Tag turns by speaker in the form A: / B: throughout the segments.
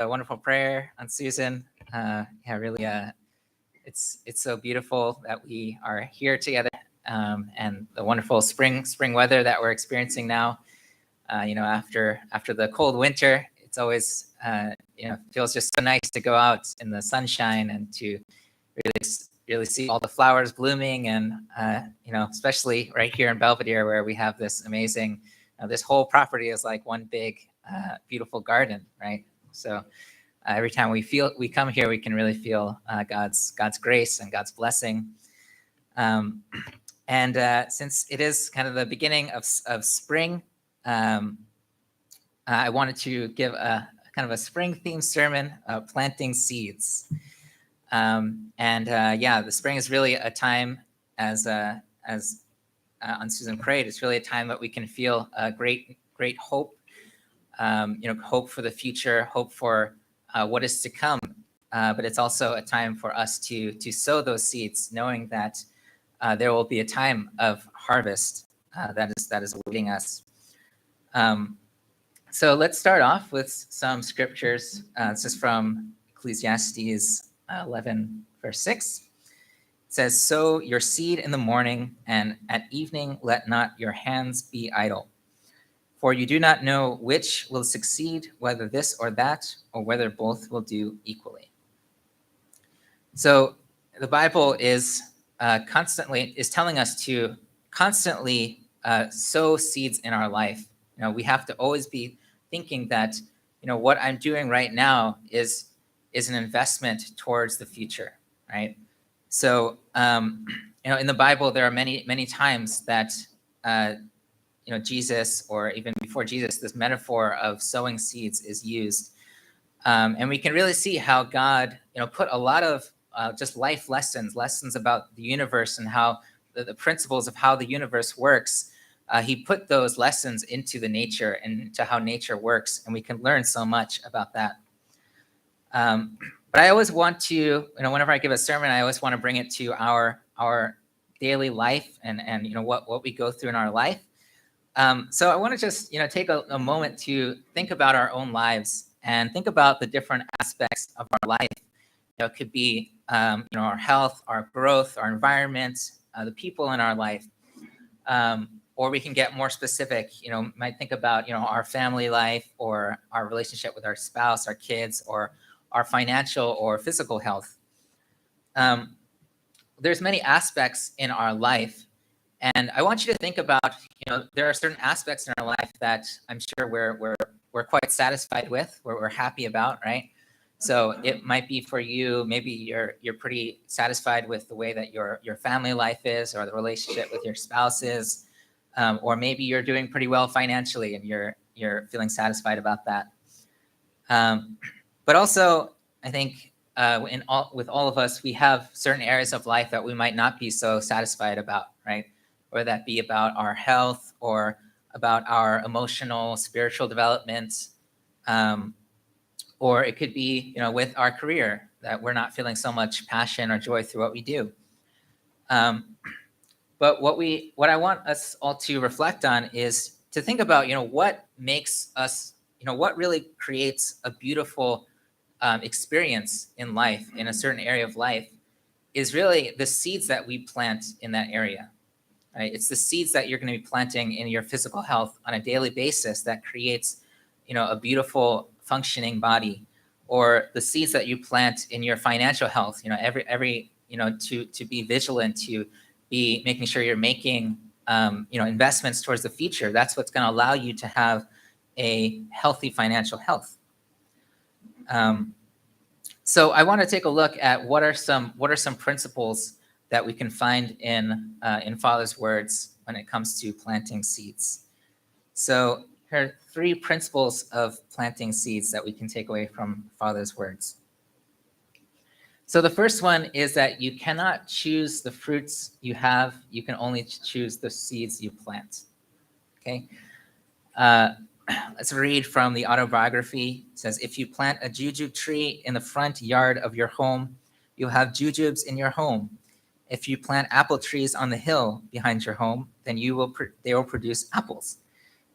A: a wonderful prayer on Susan. Yeah, really, it's so beautiful that we are here together, and the wonderful spring weather that we're experiencing now. After the cold winter, it's always feels just so nice to go out in the sunshine and to really see all the flowers blooming, and especially right here in Belvedere, where we have this amazing. This whole property is like one big, beautiful garden, right? So every time we come here, we can really feel God's grace and God's blessing. And since it is kind of the beginning of spring, I wanted to give a kind of a spring themed sermon, planting seeds. The spring is really a time, as Aunt Susan prayed, it's really a time that we can feel great hope. Hope for the future, hope for what is to come. But it's also a time for us to sow those seeds, knowing that there will be a time of harvest that is awaiting us. So let's start off with some scriptures. This is from Ecclesiastes 11, verse 6. It says, "Sow your seed in the morning, and at evening let not your hands be idle. For you do not know which will succeed, whether this or that, or whether both will do equally." So the Bible is telling us to constantly sow seeds in our life. We have to always be thinking that what I'm doing right now is an investment towards the future, right? So in the Bible there are many times that Jesus, or even before Jesus, this metaphor of sowing seeds is used, and we can really see how God put a lot of just life lessons about the universe and how the principles of how the universe works. He put those lessons into the nature and into how nature works, and we can learn so much about that. But I always want to, whenever I give a sermon, I always want to bring it to our daily life and what we go through in our life. So I want to just take a moment to think about our own lives and think about the different aspects of our life. It could be our health, our growth, our environment, the people in our life. Or we can get more specific, might think about, our family life, or our relationship with our spouse, our kids, or our financial or physical health. There's many aspects in our life. And I want you to think about, there are certain aspects in our life that I'm sure we're quite satisfied with, we're happy about, right? So it might be for you, maybe you're pretty satisfied with the way that your family life is, or the relationship with your spouse is. Or maybe you're doing pretty well financially and you're feeling satisfied about that. But also, I think with all of us, we have certain areas of life that we might not be so satisfied about, right? Or that be about our health, or about our emotional, spiritual development. Or it could be, with our career, that we're not feeling so much passion or joy through what we do. But what I want us all to reflect on is to think about, what makes us, what really creates a beautiful experience in life, in a certain area of life, is really the seeds that we plant in that area, right? It's the seeds that you're going to be planting in your physical health on a daily basis that creates, a beautiful functioning body, or the seeds that you plant in your financial health, every to be vigilant, to be making sure you're making investments towards the future. That's what's going to allow you to have a healthy financial health. So I want to take a look at what are some principles that we can find in Father's words when it comes to planting seeds. So here are 3 principles of planting seeds that we can take away from Father's words. So the first one is that you cannot choose the fruits you have. You can only choose the seeds you plant. Okay. Let's read from the autobiography. It says, "If you plant a jujube tree in the front yard of your home, you'll have jujubes in your home. If you plant apple trees on the hill behind your home, then they will produce apples.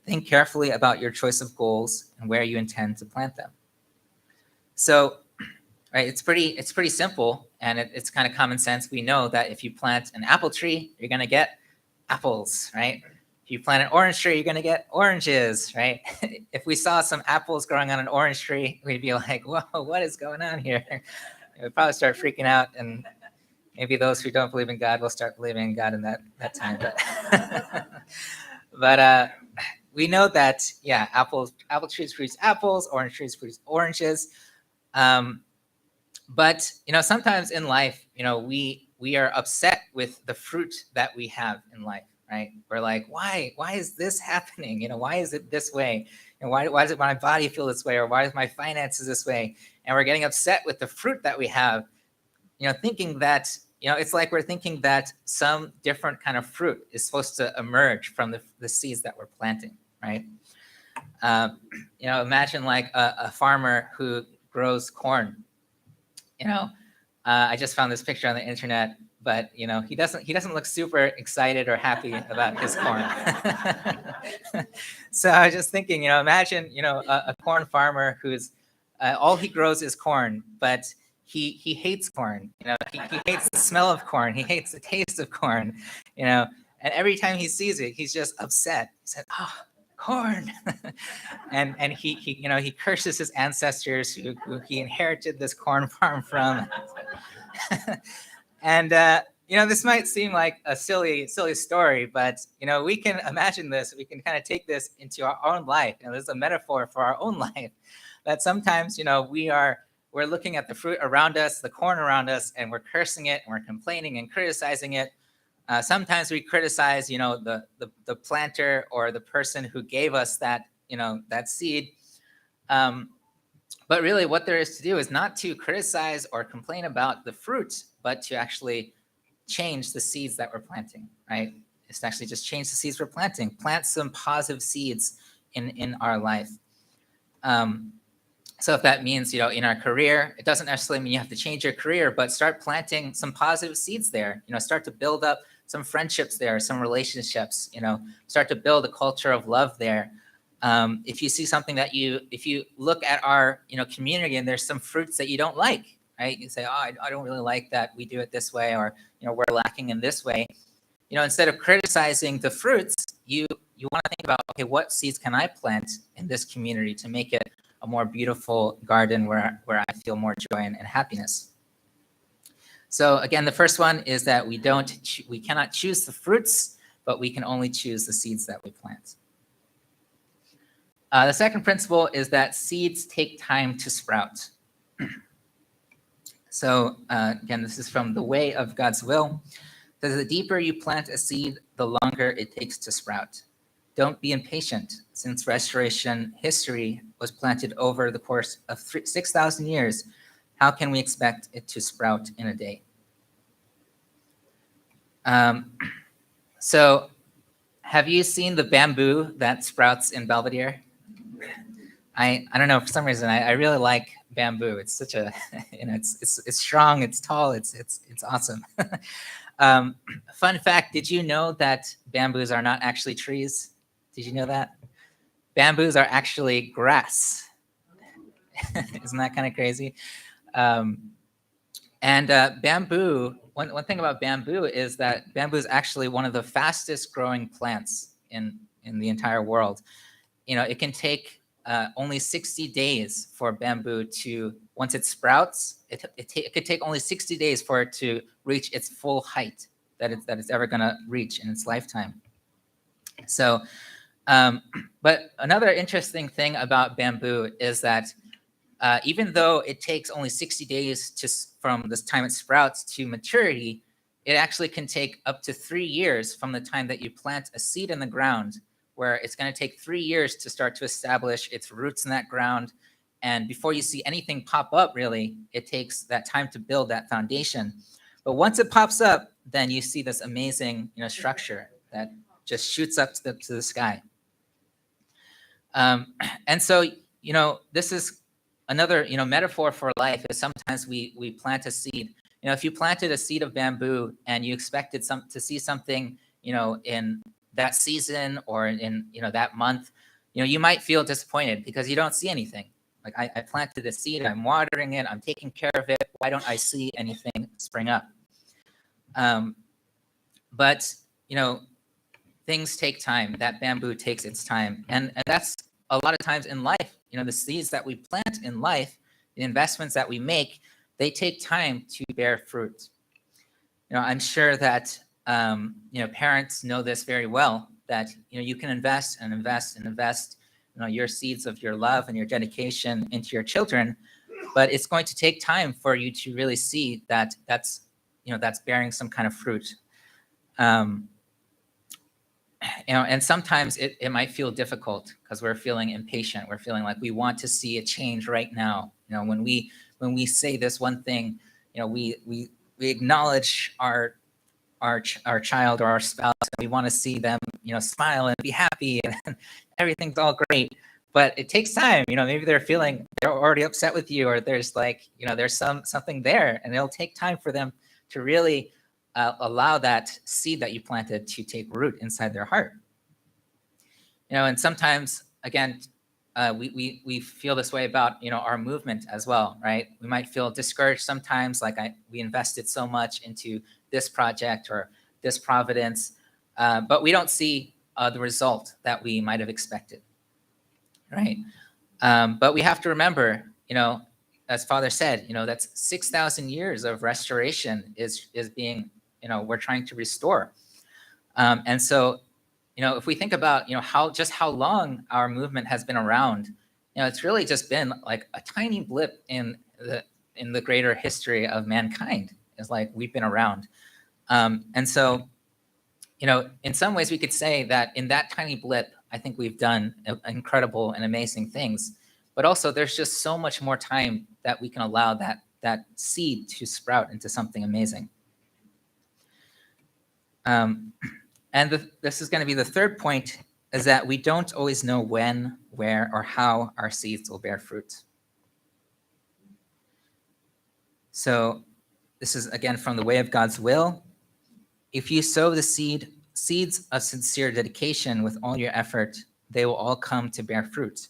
A: Think carefully about your choice of goals and where you intend to plant them." So, right, it's pretty simple, and it's kind of common sense. We know that if you plant an apple tree, you're going to get apples, right? If you plant an orange tree, you're going to get oranges, right? If we saw some apples growing on an orange tree, we'd be like, whoa, what is going on here? We'd probably start freaking out, and maybe those who don't believe in God will start believing in God in that time. But we know that, yeah, apple trees produce apples, orange trees produce oranges. But sometimes in life, we are upset with the fruit that we have in life, right? We're like, why is this happening? Why is it this way? And why does it my body feel this way? Or why is my finances this way? And we're getting upset with the fruit that we have, thinking that, it's like we're thinking that some different kind of fruit is supposed to emerge from the seeds that we're planting, right? Imagine like a farmer who grows corn. I just found this picture on the internet, but he doesn't look super excited or happy about his corn. So I was just thinking, imagine a corn farmer who's all he grows is corn, but he hates corn. He hates the smell of corn. He hates the taste of corn. And every time he sees it, he's just upset. He said, "Oh, corn." and he curses his ancestors who he inherited this corn farm from. And this might seem like a silly story, but we can imagine this. We can kind of take this into our own life. This is a metaphor for our own life, that sometimes we're looking at the fruit around us, the corn around us, and we're cursing it, and we're complaining and criticizing it. Sometimes we criticize, the planter or the person who gave us that seed. But really, what there is to do is not to criticize or complain about the fruit, but to actually change the seeds that we're planting, right? It's to actually just change the seeds we're planting. Plant some positive seeds in our life. So if that means, in our career, it doesn't necessarily mean you have to change your career, but start planting some positive seeds there. Start to build up some friendships there, some relationships. Start to build a culture of love there. If you see something if you look at our community and there's some fruits that you don't like, right? You say, "Oh, I don't really like that we do it this way," or we're lacking in this way. Instead of criticizing the fruits, you want to think about, okay, what seeds can I plant in this community to make it a more beautiful garden where I feel more joy and happiness. So again, the first one is that we cannot choose the fruits, but we can only choose the seeds that we plant. The second principle is that seeds take time to sprout. So again, this is from The Way of God's Will. It says, the deeper you plant a seed, the longer it takes to sprout. Don't be impatient, since restoration history was planted over the course of 6,000 years. How can we expect it to sprout in a day? So have you seen the bamboo that sprouts in Belvedere? I don't know, for some reason I really like bamboo. It's such a it's strong, it's tall, it's awesome. Fun fact, did you know that bamboos are not actually trees? Did you know that? Bamboos are actually grass. Isn't that kind of crazy? And bamboo, one thing about bamboo is that bamboo is actually one of the fastest growing plants in the entire world. It can take only 60 days for bamboo to, once it sprouts, it could take only 60 days for it to reach its full height that it's ever going to reach in its lifetime. So, but another interesting thing about bamboo is that even though it takes only 60 days from this time it sprouts to maturity, it actually can take up to 3 years from the time that you plant a seed in the ground, where it's going to take 3 years to start to establish its roots in that ground. And before you see anything pop up, really, it takes that time to build that foundation. But once it pops up, then you see this amazing structure that just shoots up to the sky. And so, this is another, metaphor for life is sometimes we plant a seed. If you planted a seed of bamboo and you expected to see something, in that season or in, that month, you might feel disappointed because you don't see anything. Like I planted a seed, I'm watering it, I'm taking care of it. Why don't I see anything spring up? But things take time. That bamboo takes its time, and that's a lot of times in life. The seeds that we plant in life, the investments that we make, they take time to bear fruit. I'm sure that parents know this very well. That you can invest and invest and invest, your seeds of your love and your dedication into your children, but it's going to take time for you to really see that that's bearing some kind of fruit. And sometimes it might feel difficult because we're feeling impatient. We're feeling like we want to see a change right now. When we say this one thing, we acknowledge our child or our spouse, and we want to see them smile and be happy and everything's all great. But it takes time. Maybe they're already upset with you, or there's there's something there, and it'll take time for them to really allow that seed that you planted to take root inside their heart. And sometimes, again, we feel this way about our movement as well, right? We might feel discouraged sometimes, like we invested so much into this project or this providence, but we don't see the result that we might have expected, right? But we have to remember, as Father said, that's 6,000 years of restoration is being, we're trying to restore. And so, if we think about, how long our movement has been around, it's really just been like a tiny blip in the greater history of mankind. It's like we've been around. And so, in some ways we could say that in that tiny blip, I think we've done incredible and amazing things. But also there's just so much more time that we can allow that seed to sprout into something amazing. And this is going to be the third point, is that we don't always know when, where, or how our seeds will bear fruit. So this is, again, from The Way of God's Will. If you sow the seeds of sincere dedication with all your effort, they will all come to bear fruit.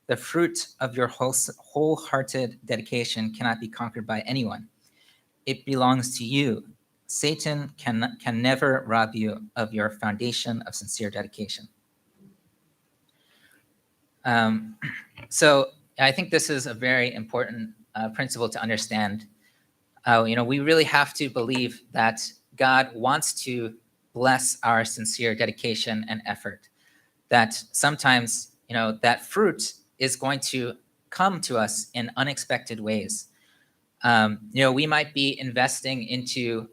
A: The fruit of your wholehearted dedication cannot be conquered by anyone. It belongs to you. Satan can never rob you of your foundation of sincere dedication. So I think this is a very important principle to understand. We really have to believe that God wants to bless our sincere dedication and effort. That sometimes, that fruit is going to come to us in unexpected ways. We might be investing into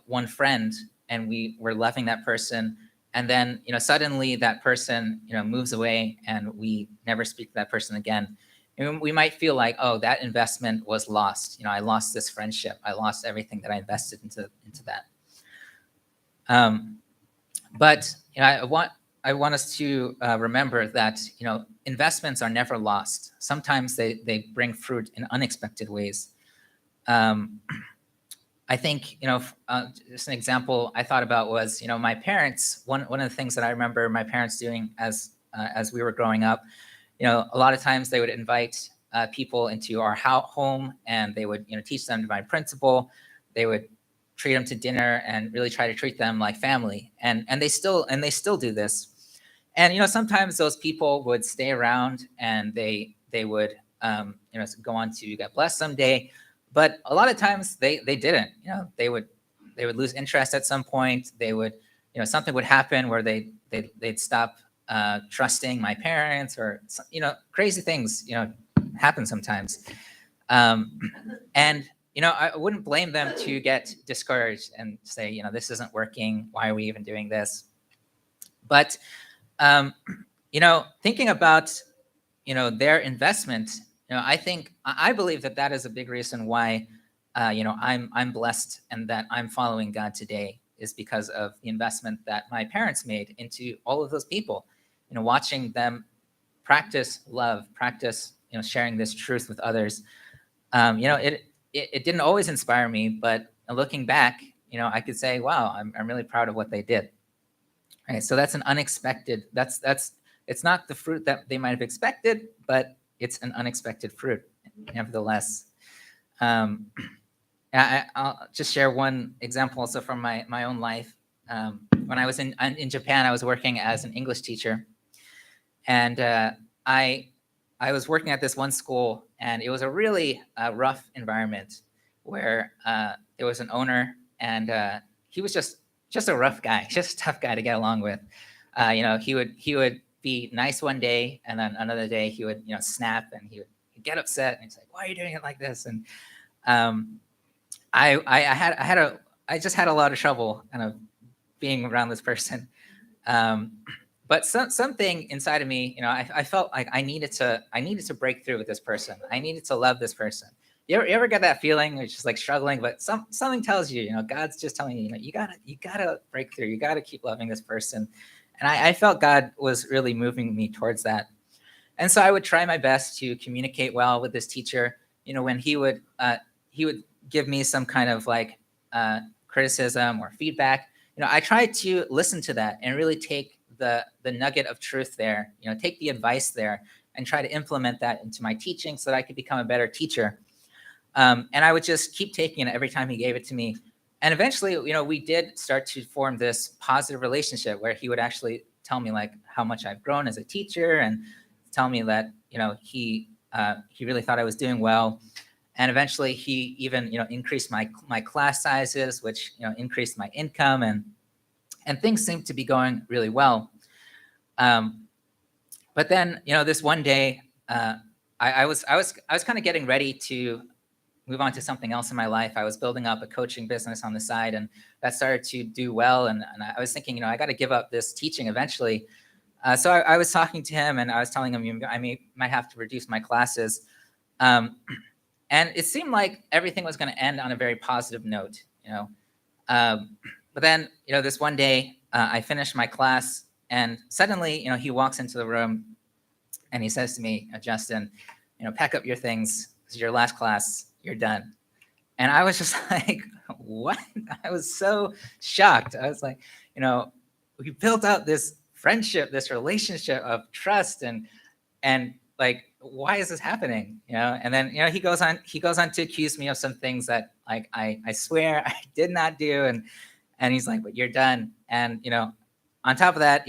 A: one friend, and we're loving that person, and then suddenly that person moves away, and we never speak to that person again. And we might feel like, oh, that investment was lost. I lost this friendship. I lost everything that I invested into that. But I want us to remember that investments are never lost. Sometimes they bring fruit in unexpected ways. I think just an example I thought about was my parents. One of the things that I remember my parents doing as we were growing up, a lot of times they would invite people into our home, and they would teach them divine principle. They would treat them to dinner and really try to treat them like family, and they still do this. And sometimes those people would stay around, and they would go on to get blessed someday. But a lot of times they didn't. They would lose interest at some point. They would something would happen where they'd stop trusting my parents, or crazy things happen sometimes. And I wouldn't blame them to get discouraged and say, this isn't working. Why are we even doing this? But thinking about their investment, I believe that is a big reason why I'm blessed and that I'm following God today, is because of the investment that my parents made into all of those people. Watching them practice love, practice sharing this truth with others. It didn't always inspire me, but looking back, I could say, wow, I'm really proud of what they did. Right, so that's an unexpected. It's not the fruit that they might have expected, but it's an unexpected fruit, nevertheless. I'll just share one example also from my own life. When I was in Japan, I was working as an English teacher, and I was working at this one school, and it was a really rough environment where there was an owner, and he was just a rough guy, just a tough guy to get along with. He would be nice one day, and then another day he would snap, and he'd get upset, and he's like, "Why are you doing it like this?" And I just had a lot of trouble kind of being around this person. But something inside of me, I felt like I needed to break through with this person. I needed to love this person. You ever get that feeling? It's just like struggling, but something tells you, God's just telling you, you gotta break through. You gotta keep loving this person. And I felt God was really moving me towards that. And so I would try my best to communicate well with this teacher. When he would give me some kind of like criticism or feedback, I tried to listen to that and really take the nugget of truth there, take the advice there and try to implement that into my teaching so that I could become a better teacher. And I would just keep taking it every time he gave it to me. And eventually, we did start to form this positive relationship where he would actually tell me like how much I've grown as a teacher and tell me that, he really thought I was doing well. And eventually he even, increased my class sizes, which, increased my income, and things seemed to be going really well. But then, this one day, I was kind of getting ready to move on to something else in my life. I was building up a coaching business on the side, and that started to do well. And I was thinking, I got to give up this teaching eventually. So I was talking to him, and I was telling him I might have to reduce my classes. And it seemed like everything was going to end on a very positive note, But then, this one day, I finished my class, and suddenly, he walks into the room, and he says to me, "Justin, pack up your things. This is your last class. You're done." And I was just like, "What?" I was so shocked. I was like, we built out this friendship, this relationship of trust, and like, why is this happening? And then he goes on to accuse me of some things that like I swear I did not do, and he's like, "But you're done." And on top of that,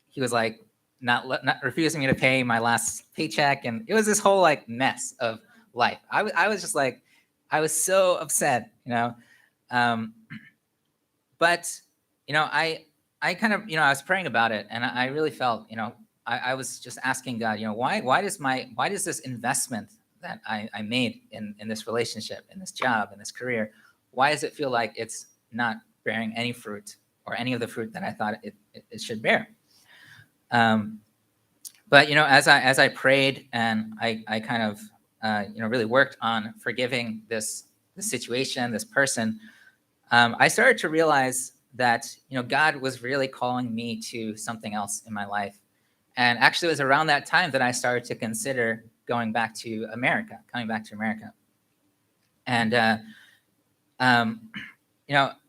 A: he was like not refusing me to pay my last paycheck, and it was this whole like mess of life. I was just like, I was so upset, but I kind of I was praying about it, and I really felt I was just asking God, why does this investment that I made in this relationship, in this job, in this career, why does it feel like it's not bearing any fruit or any of the fruit that I thought it should bear? But as I prayed and I kind of really worked on forgiving this situation, this person, I started to realize that God was really calling me to something else in my life. And actually, it was around that time that I started to consider coming back to America. And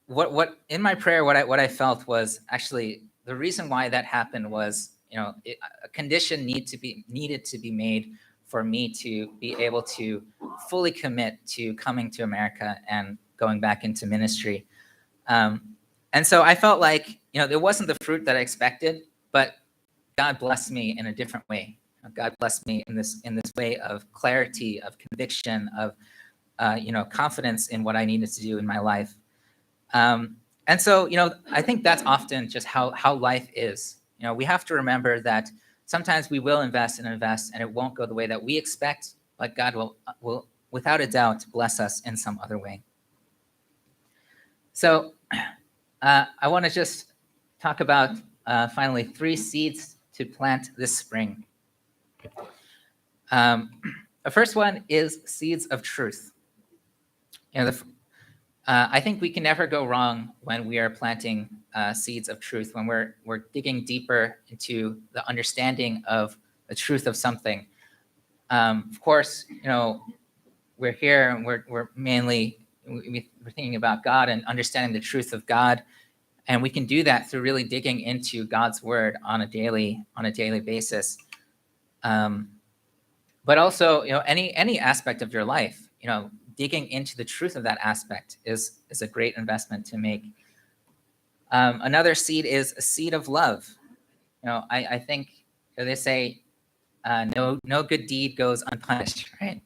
A: what in my prayer, what I felt was actually the reason why that happened was a condition needed to be made for me to be able to fully commit to coming to America and going back into ministry. And so I felt like there wasn't the fruit that I expected, but God blessed me in a different way. God blessed me in this way of clarity, of conviction, of confidence in what I needed to do in my life. And so I think that's often just how life is. We have to remember that sometimes we will invest and it won't go the way that we expect, but God will without a doubt bless us in some other way. So I want to just talk about finally 3 seeds to plant this spring. The first one is seeds of truth. I think we can never go wrong when we are planting seeds of truth, when we're digging deeper into the understanding of the truth of something. Of course, we're here and we're mainly we're thinking about God and understanding the truth of God, and we can do that through really digging into God's word on a daily basis. But also, any aspect of your life, digging into the truth of that aspect is a great investment to make. Another seed is a seed of love. I think they say no good deed goes unpunished, right?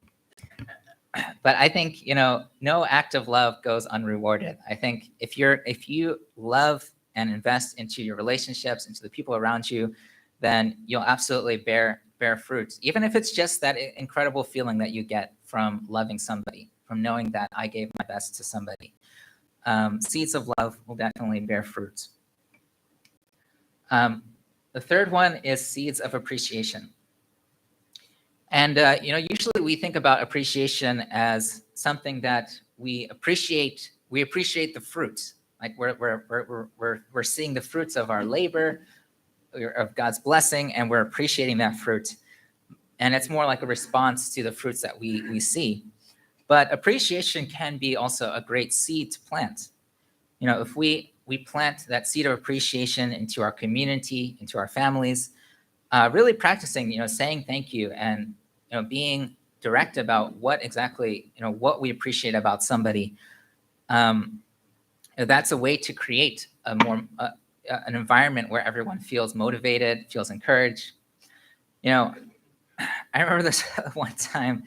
A: But I think no act of love goes unrewarded. I think if you love and invest into your relationships, into the people around you, then you'll absolutely bear fruit, even if it's just that incredible feeling that you get from loving somebody, from knowing that I gave my best to somebody. Seeds of love will definitely bear fruit. The third one is seeds of appreciation. And usually we think about appreciation as something that we appreciate. We appreciate the fruits, like we're seeing the fruits of our labor, of God's blessing, and we're appreciating that fruit. And it's more like a response to the fruits that we see. But appreciation can be also a great seed to plant. If we plant that seed of appreciation into our community, into our families, really practicing, saying thank you and being direct about what exactly what we appreciate about somebody. That's a way to create a more an environment where everyone feels motivated, feels encouraged. I remember this one time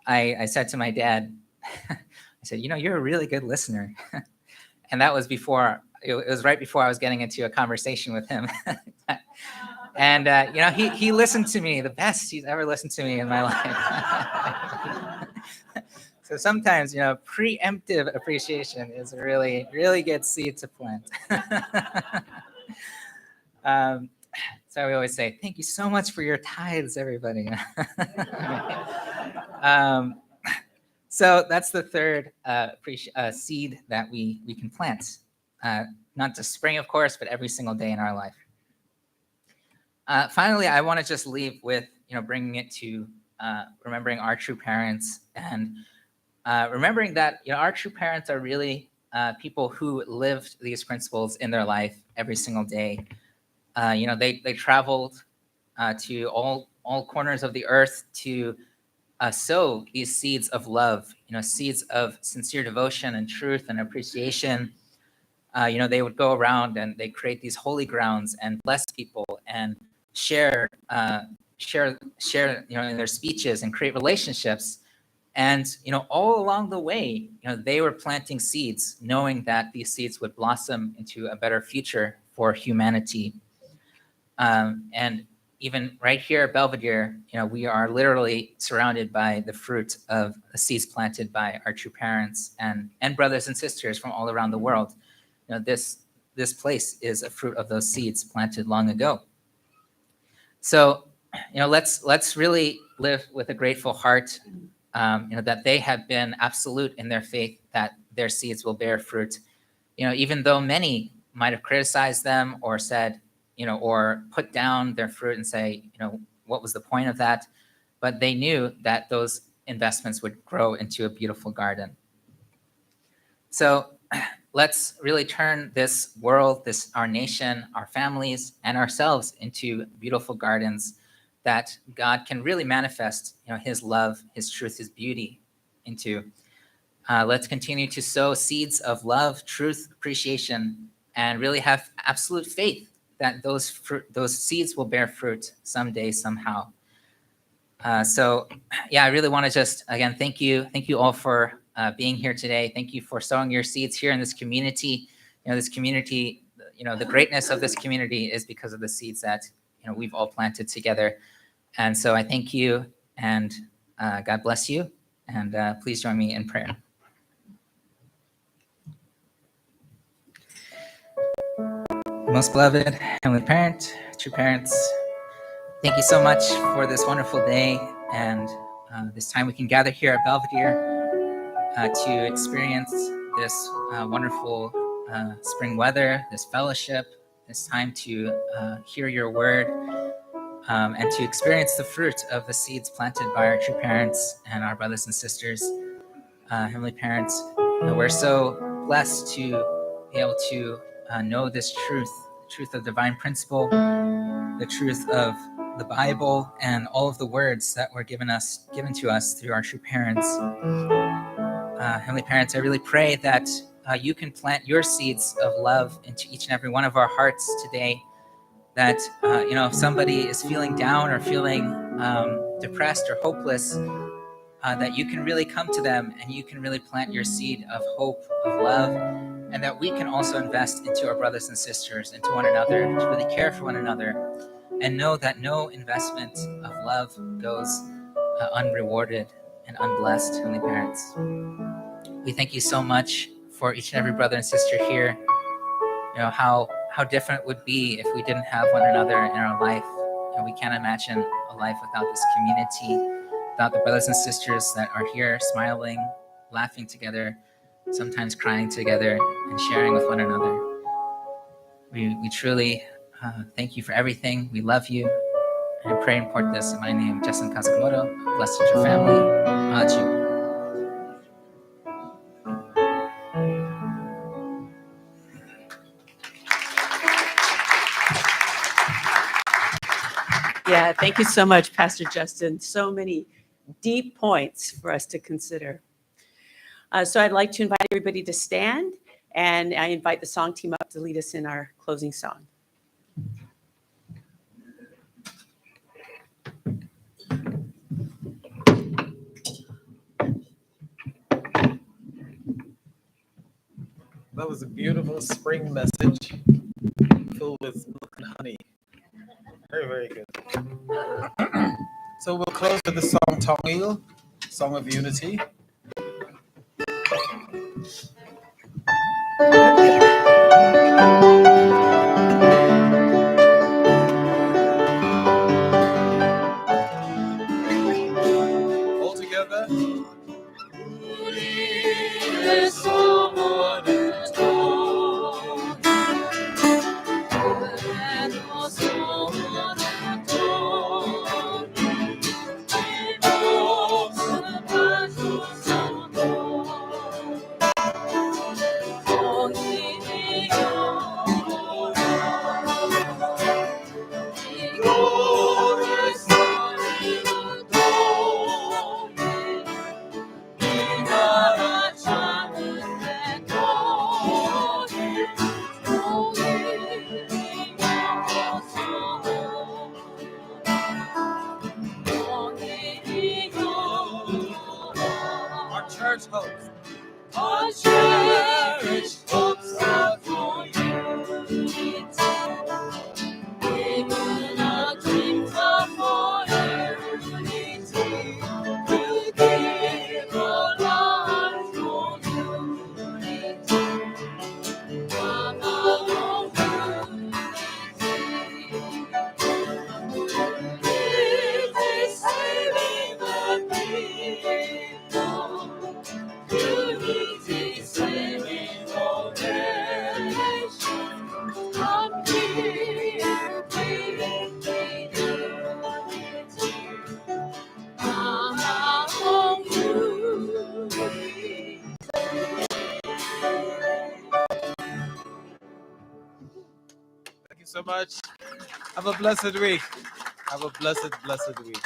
A: I said to my dad, I said, you're a really good listener. And that was before, it was right before I was getting into a conversation with him. And he listened to me the best he's ever listened to me in my life. So sometimes preemptive appreciation is a really, really good seed to plant. So we always say, thank you so much for your tithes, everybody. So that's the third seed that we can plant, not just spring, of course, but every single day in our life. Finally, I want to just leave with bringing it to remembering our true parents, and remembering that our true parents are really people who lived these principles in their life every single day. They traveled to all corners of the earth to sow these seeds of love, seeds of sincere devotion and truth and appreciation. They would go around and they create these holy grounds and bless people and share in their speeches and create relationships. And all along the way, they were planting seeds, knowing that these seeds would blossom into a better future for humanity. And even right here at Belvedere, we are literally surrounded by the fruit of the seeds planted by our true parents and brothers and sisters from all around the world. This place is a fruit of those seeds planted long ago. So, let's really live with a grateful heart, that they have been absolute in their faith, that their seeds will bear fruit. Even though many might have criticized them or said, or put down their fruit and say, what was the point of that? But they knew that those investments would grow into a beautiful garden. So let's really turn this world, our nation, our families, and ourselves into beautiful gardens that God can really manifest, his love, his truth, his beauty into. Let's continue to sow seeds of love, truth, appreciation, and really have absolute faith that those seeds will bear fruit someday, somehow. So I really want to just, again, thank you all for being here today. Thank you for sowing your seeds here in this community. This community, the greatness of this community is because of the seeds that we've all planted together. And so I thank you, and God bless you. And please join me in prayer. Most beloved Heavenly Parent, true parents, thank you so much for this wonderful day and this time we can gather here at Belvedere to experience this wonderful spring weather, this fellowship, this time to hear your word, and to experience the fruit of the seeds planted by our true parents and our brothers and sisters. Heavenly Parents, we're so blessed to be able to know this truth of divine principle, the truth of the Bible and all of the words that were given to us through our true parents. Heavenly Parents, I really pray that you can plant your seeds of love into each and every one of our hearts today. That if somebody is feeling down or feeling depressed or hopeless, that you can really come to them and you can really plant your seed of hope, of love, and that we can also invest into our brothers and sisters, into one another, to really care for one another, and know that no investment of love goes unrewarded and unblessed. Heavenly Parents, we thank you so much for each and every brother and sister here. How different it would be if we didn't have one another in our life. And we can't imagine a life without this community, without the brothers and sisters that are here smiling, laughing together, sometimes crying together, and sharing with one another. We truly thank you for everything. We love you. And I pray and port this in my name, Justin Okamoto. Blessed is your family. Aju.
B: Yeah, thank you so much, Pastor Justin. So many deep points for us to consider. So I'd like to invite everybody to stand, and I invite the song team up to lead us in our closing song.
C: That was a beautiful spring message filled with milk and honey. Very, very good. So we'll close with the song Tongil, Song of Unity. All together. Our church hopes. Our church hopes for unity. Even our dreams are for unity. To give our lives for unity. Our unity. Saving the people. Unity saving all nations. Come here, unity. Among you. Thank you so much. Have a blessed week. Have a blessed week.